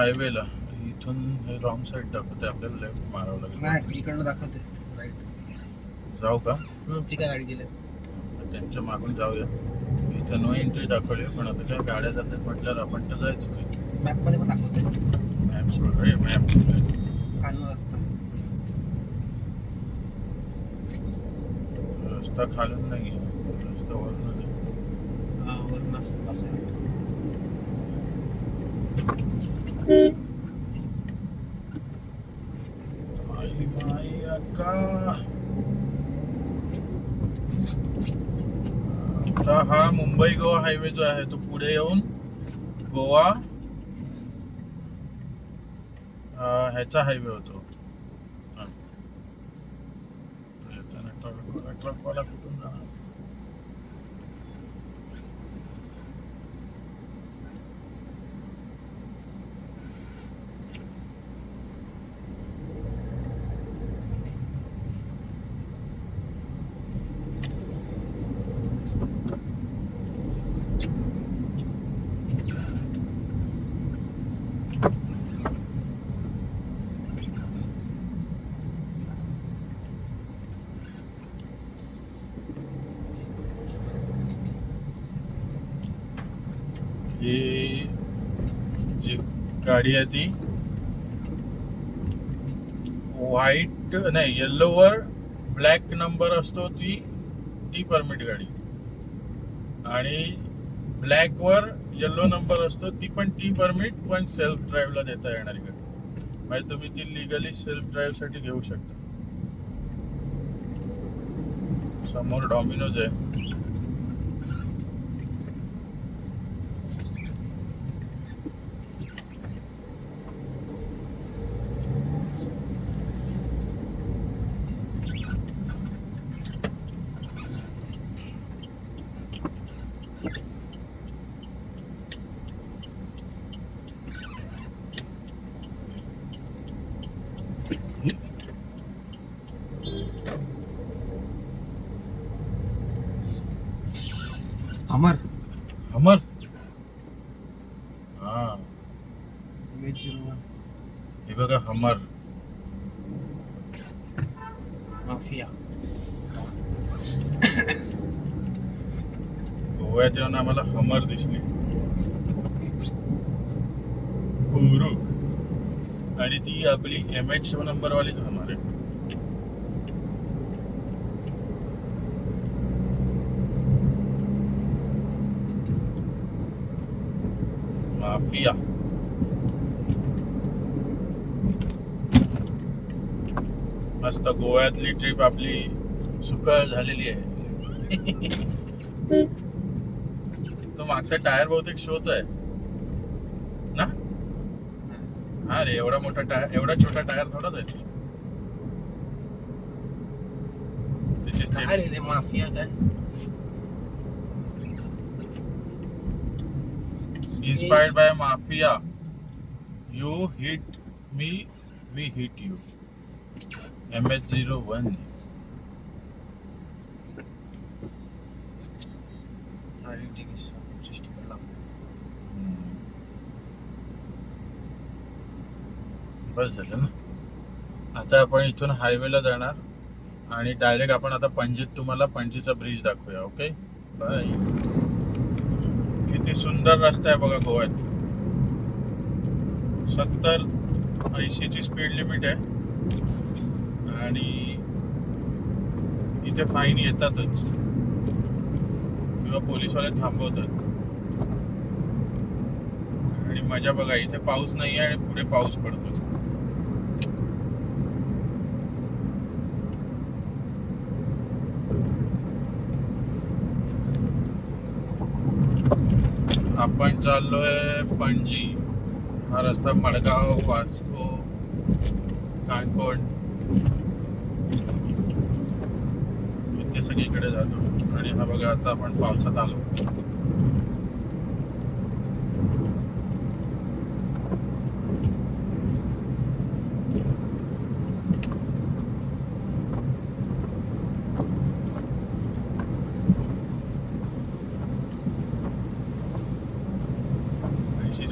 हायवेला. इथून हे wrong side दाखवते, आपल्याला लेफ्ट मारावं लागेल. नाही इकडनं दाखवते राईट. जाऊ का? ठीक आहे गाडी गेले. त्यांच्या मागून जाऊया. इथं नो एंट्री दाखवली, पण आता काय गाड्या जातात म्हटल्यावर आपण तर जायचं ते. मॅप मध्ये पण दाखवते. मॅप सोड रे, मॅप खालनं रस्ता खालून नाही आहे, रस्ता वरून आहे. वरून असं आहे. आई माई अक्का. आता हा मुंबई गोवा हायवे जो आहे तो पुढे येऊन गोवा ह्याचा हायवे होतो. ट्रकवाला कुठून जाणार? ही जी गाडी आहे ती व्हाईट नाही, येल्लोवर ब्लॅक नंबर असतो ती परमिट गाडी, आणि ब्लॅकवर येल्लो नंबर असतो ती पण टी परमिट, पण सेल्फ ड्राईव्हला देता येणारी गाडी. म्हणजे तुम्ही ती लिगली सेल्फ ड्राईव्ह साठी घेऊ शकता. समोर डॉमिनोज आहे. अमर हमर. हा हे बघा, हमर माफिया. गोव्यात येऊन आम्हाला हमर दिसली, हुरुक, आणि ती आपली MH नंबर वालीच हमर आहे. माफिया. मस्त गोव्यातली ट्रिप आपली सुखद झालेली आहे. तो मागचा टायर बहुतेक शोच आहे ना? हा रे, एवढा मोठा टायर, एवढा छोटा टायर थोडाच आहे. काय रे माफिया काय? Inspired by Mafia. You hit me, we hit you. MH01. बस झालं ना. आता आपण इथून हायवेला जाणार आणि डायरेक्ट आपण आता पणजीत, तुम्हाला पणजीचा ब्रिज दाखवूया. Okay, bye. किती सुंदर रस्ता आहे बघा गोव्यात. 70-80 ची स्पीड लिमिट आहे, आणि इथे फाईन येतातच किंवा पोलीसवाले थांबवतात. आणि मजा बघा, इथे पाऊस नाही आहे आणि पुढे पाऊस पडतो. आपण चाललोय पणजी. हा रस्ता मडगाव, वास्को, काणकोण इथे सगळीकडे जातो. आणि हा बघा, आता आपण पावसात आलो.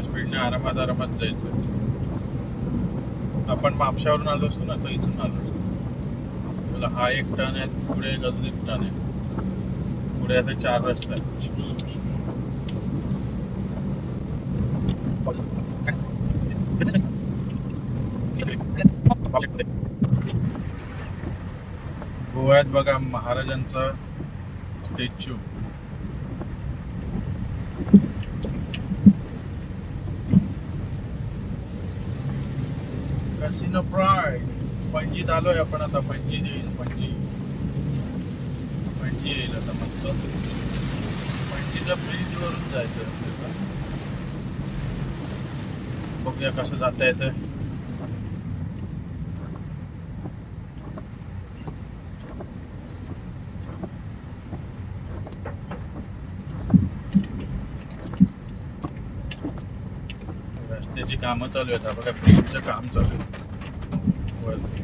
स्पीडने आरामात जायचं. आपण मापशावरून आलो असतो ना, तर इथून आलो असतो. तुला हा एक टर्न आहे, पुढे एक अजून एक टर्न आहे, पुढे आता 4 रस्ते आहेत. गोव्यात बघा महाराजांचा स्टॅच्यू. Casino pride. पणजीत आलोय आपण आता. पणजी येईल, पणजी येईल आता मस्त. पणजीच्या ब्रिज वरून जायचं आपल्याला. बघूया कसं जाता येतं. रस्त्याची कामं चालू आहेत. बघा ब्रिजचं काम चालू आहे वरती.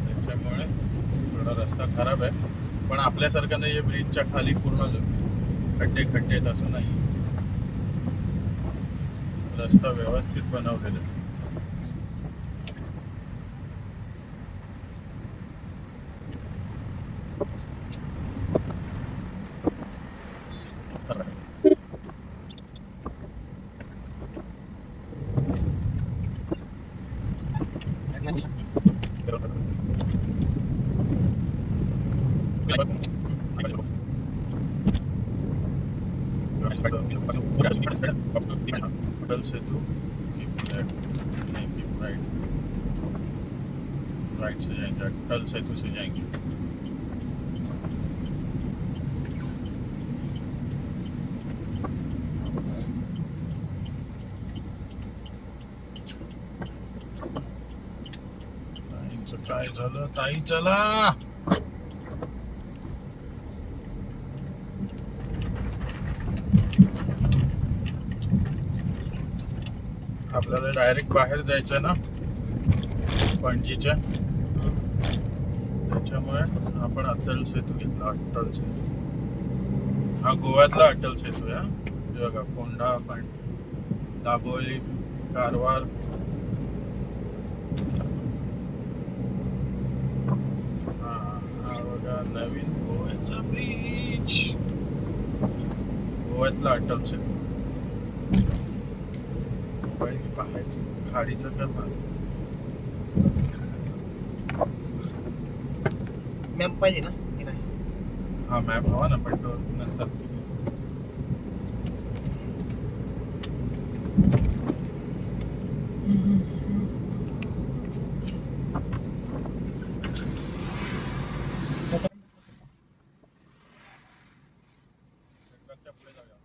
त्याच्यामुळे थोडा रस्ता खराब आहे, पण आपल्यासारखं नाही. ब्रिजच्या खाली पूर्ण खड्डे आहेत असं नाही. रस्ता व्यवस्थित बनवलेला आहे. अटल सेतु राइट से जाएंगे. अटल सेतु से जाएंगे. ताईंचं काय झालं? ताई चला. आपल्याला डायरेक्ट बाहेर जायचं ना पणजीच्या. त्याच्यामुळे आपण अटल सेतू घेतला. अटल सेतू हा गोव्यातला अटल सेतू आहे. हे बघा फोंडा, दाबोली, कारवार. हा बघा नवीन गोव्याचा ब्रिज. गोव्यातला अटल सेतू. बाहेरचं खाडीचं करणार. मॅप पाहिजे ना की नाही? हा मॅप हवा ना, पण तो नंतर. पुढे जाऊया.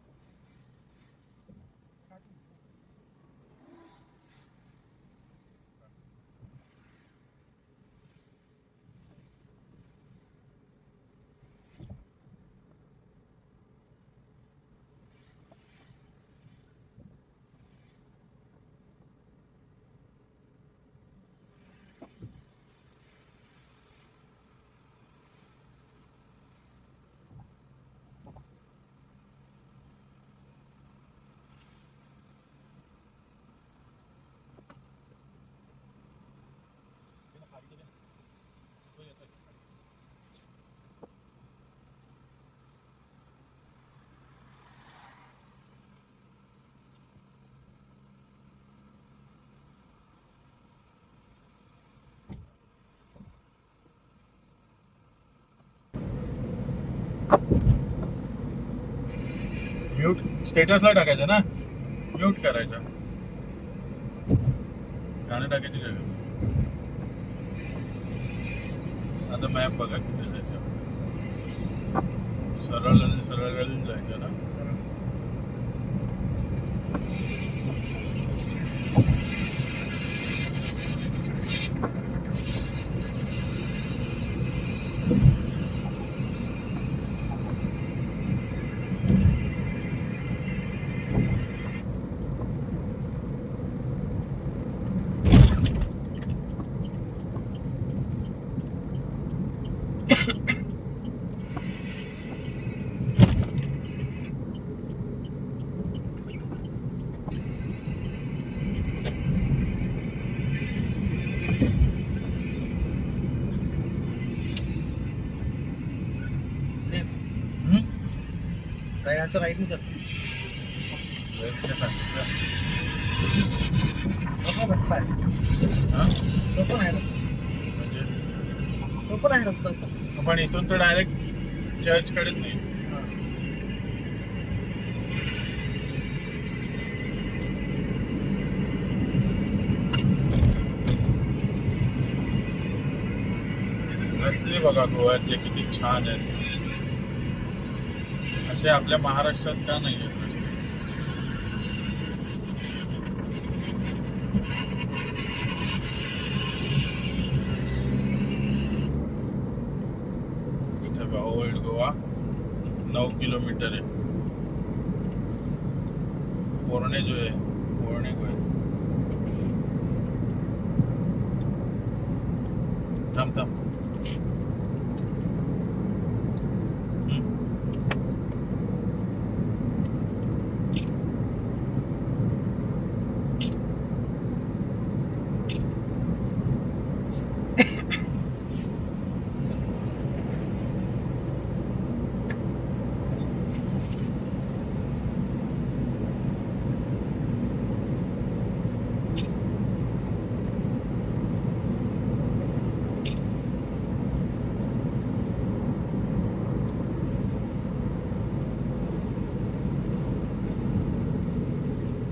म्यूट स्टेटसला टाकायचं ना, म्यूट करायचं. गाणं टाकायची काय? आता मॅप बघा कुठे जायचं. सरळ जायचं ना. राईटचं राईटने चालतं. लेफ्टने सांगितलं. तो पण रस्ता आहे. हा? तो पण आहे रस्ता. म्हणजे तो पण आहे रस्ता. पण इथून तर डायरेक्ट चर्च कडेच नाही. रस्ते बघा गोव्यातले किती छान आहेत. असे आपल्या महाराष्ट्रात का नाही आहेत रस्ते? इथे बघा ओल्ड गोवा 9 किलोमीटर आहे. पोरणे जो आहे पोरणे को आहे. थांब थांब.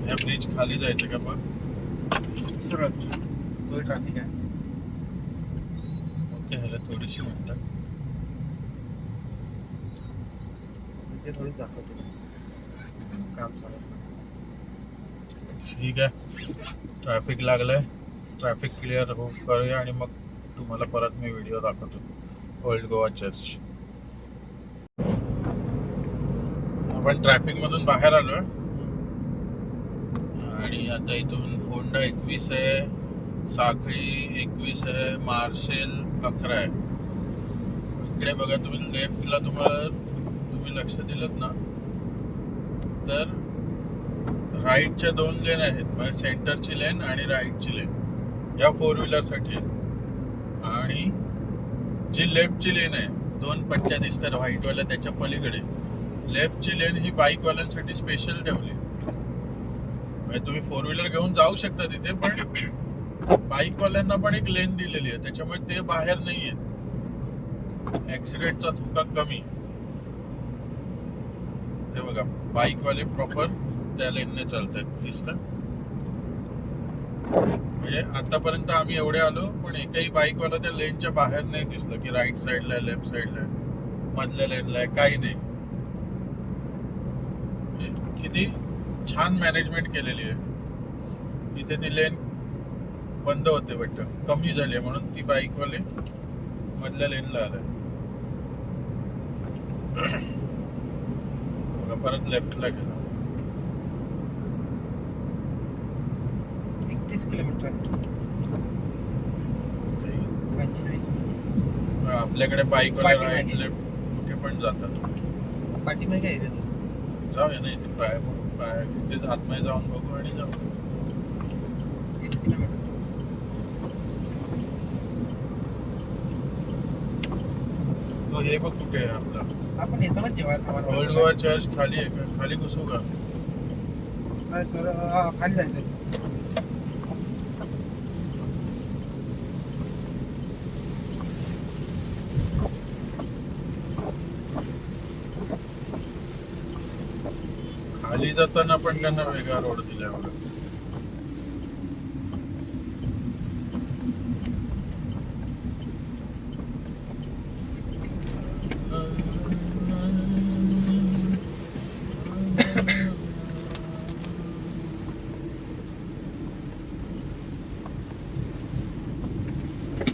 या ब्रिज खाली जायचं का बघ. सरळ तो ट्रॅफिक आहे. ओके ह्याला थोडीशी म्हणतात. इथे थोडीच दाखवते काम चालू. ठीक आहे. ट्रॅफिक लागलंय. ट्रॅफिक क्लिअर करूया आणि मग तुम्हाला परत मी व्हिडिओ दाखवतो ओल्ड गोवा चर्च. आपण ट्रॅफिक मधून बाहेर आलोय आणि आता इथून फोंडा 21 आहे, साखळी 21 आहे, मार्शेल 11 आहे. इकडे बघा तुम्ही लेफ्टला तुम्ही लक्ष दिलं ना तर राईटच्या 2 लेन आहेत. म्हणजे सेंटरची लेन आणि राईटची लेन या 4 व्हीलरसाठी आहे. आणि जी लेफ्टची लेन आहे 2 पट्ट्या दिसतात व्हाईटवाल्या त्याच्या पलीकडे लेफ्टची लेन ही बाईकवाल्यांसाठी स्पेशल ठेवली. म्हणजे तुम्ही 4 व्हीलर घेऊन जाऊ शकता तिथे पण बाईकवाल्यांना पण एक लेन दिलेली आहे त्याच्यामुळे ते बाहेर नाहीये. ऍक्सिडेंटचा धोका कमी. ते बघा बाईकवाले प्रॉपर त्या लेनने चालतात. दिसलं म्हणजे आतापर्यंत आम्ही एवढे आलो पण एकही बाईकवाला त्या लेनच्या बाहेर नाही दिसलं की राईट साईडला आहे, लेफ्ट साईडला आहे, मधल्या लेनला आहे, काही नाही. किती छान मॅनेजमेंट केलेली आहे. इथे ती लेन बंद होते वाटतं, कमी झाली आहे म्हणून ती बाईकवाले मधल्या लेनला आलाय. बघा परत लेफ्टला गेला. 31 किलोमीटर 45 मिनिट. आपल्याकडे बाईकवाले पाठीमागे. राईट लेफ्ट कुठे पण जातात. पाठीमागे आहे रे. जाऊया ना इथे पाय इथे आतमध्ये जाऊन बघू आणि जाऊ. 30 किलोमीटर. तो हे बघ कुठे आहे आपला आपण येताना जेवायला ओल्ड गोवा चर्च खाली आहे का? खाली घुसू का? नाही सर खाली जायचं. खाली जाताना पण त्यांना वेगळा रोड दिलाय बघा.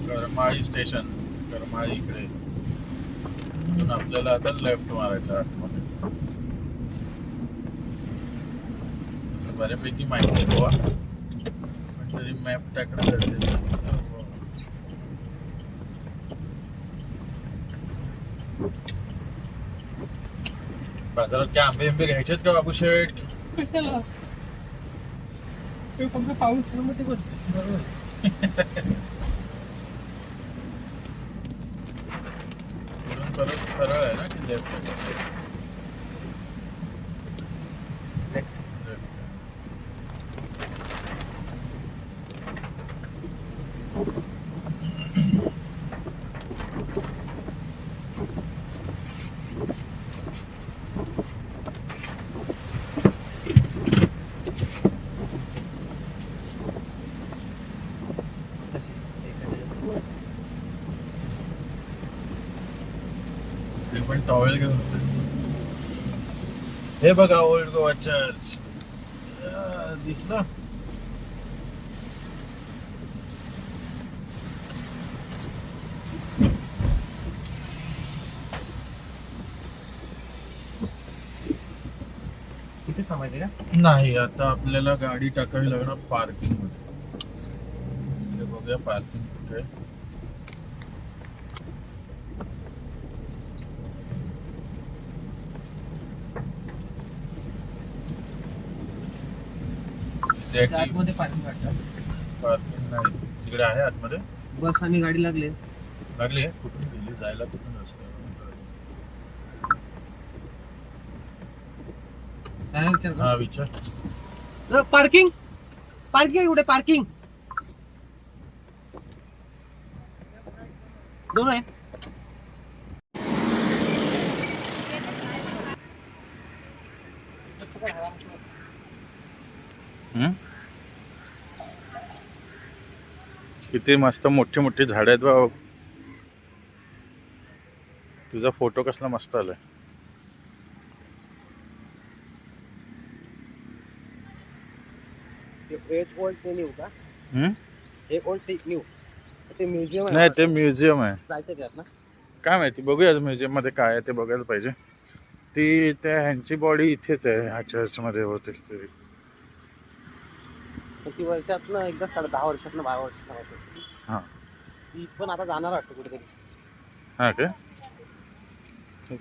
करमाळी स्टेशन, करमाळी इकडे. इथून आपल्याला आता लेफ्ट मारायचं आतमध्ये. असं बऱ्यापैकी माहिती आहे गोवा पण तरी मॅप टाकणं गरजेचं आहे. बाजारात काय आंबे घ्यायचेत का बाबू शेठ? फक्त पाऊस थांबते बस. बरोबर. परत सरळ आहे ना की लेफ्ट? ते पण टॉवेल घेऊन होते. हे बघा ओल्ड गोवा चर्च दिसलं. इथे थांबायचे का? नाही, आता आपल्याला गाडी टाकावी लागणार पार्किंग मध्ये. ते बघूया पार्किंग कुठे आहे. आतमध्ये पार्किंग वाटतं. पार्किंग नाही तिकडे आहे आतमध्ये. बस आणि गाडी लागली. लागली आहे कुठून गेली जायला कुठून रस्ता त्याला विचार हा विचार. पार्किंग पार्किंग कुठे पार्किंग दोन आहे. किती मस्त मोठी मोठी झाडं आहेत बाबा. तुझा फोटो कसला मस्त आलाय. एक ओल्ड ते न्यू का? हम्म? एक ओल्ड ते न्यू ते म्युझियम आहे. नाही ते म्युझियम आहे. जायचं त्यात ना. काय माहिती बघूया म्युझियम मध्ये काय आहे ते बघायला पाहिजे. ती त्या ह्यांची बॉडी इथेच आहे ह्या चर्च मध्ये होते तरी. ती वर्षातनं एकदा 10.5 वर्षातनं 12 वर्षातनं होते. हा ती पण आता जाणार वाटतं कुठेतरी. हा काय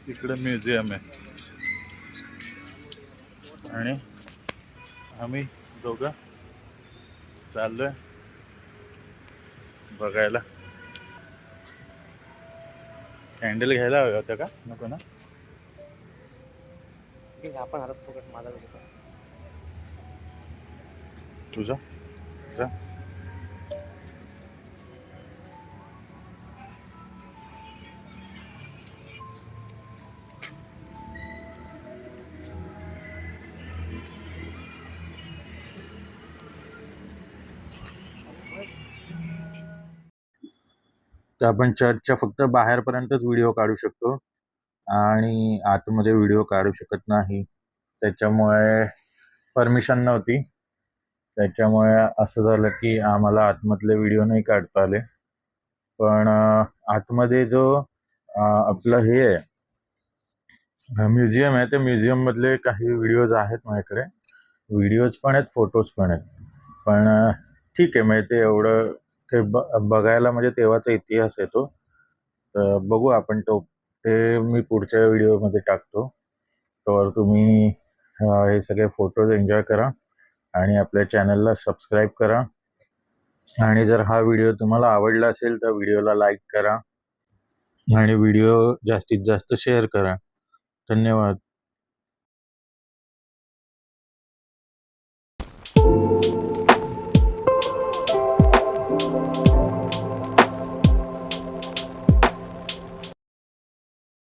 तिकडे म्युझियम आहे. आणि आम्ही दोघं चाललोय बघायला. कॅन्डल घ्यायला हव्या होत्या का नको ना. ठीक आहे आपण हातात फुकट माझा बघतो. तुझा जा. तर आपण चर्चच्या फक्त बाहेरपर्यंतच व्हिडिओ काढू शकतो आणि आतमध्ये व्हिडिओ काढू शकत नाही. त्याच्यामुळे परमिशन नव्हती. त्याच्यामुळे असं झालं की आम्हाला आतमधले व्हिडिओ नाही काढता आले. पण आतमध्ये जो आपलं हे आहे म्युझियम आहे त्या म्युझियम मधले काही व्हिडिओज आहेत माझ्याकडे. व्हिडिओज पण आहेत फोटोज पण आहेत. पण ठीक आहे म्हणजे ते एवढं ते बघायला म्हणजे तेव्हाचा इतिहास आहे तो. तर बघू आपण ते मी पुढच्या व्हिडिओमध्ये टाकतो. तर तुम्ही हे सगळे फोटोज एन्जॉय करा आणि आपल्या चॅनलला सबस्क्राईब करा. आणि जर हा व्हिडिओ तुम्हाला आवडला असेल तर व्हिडिओला लाईक करा आणि व्हिडिओ जास्तीत जास्त शेअर करा. धन्यवाद.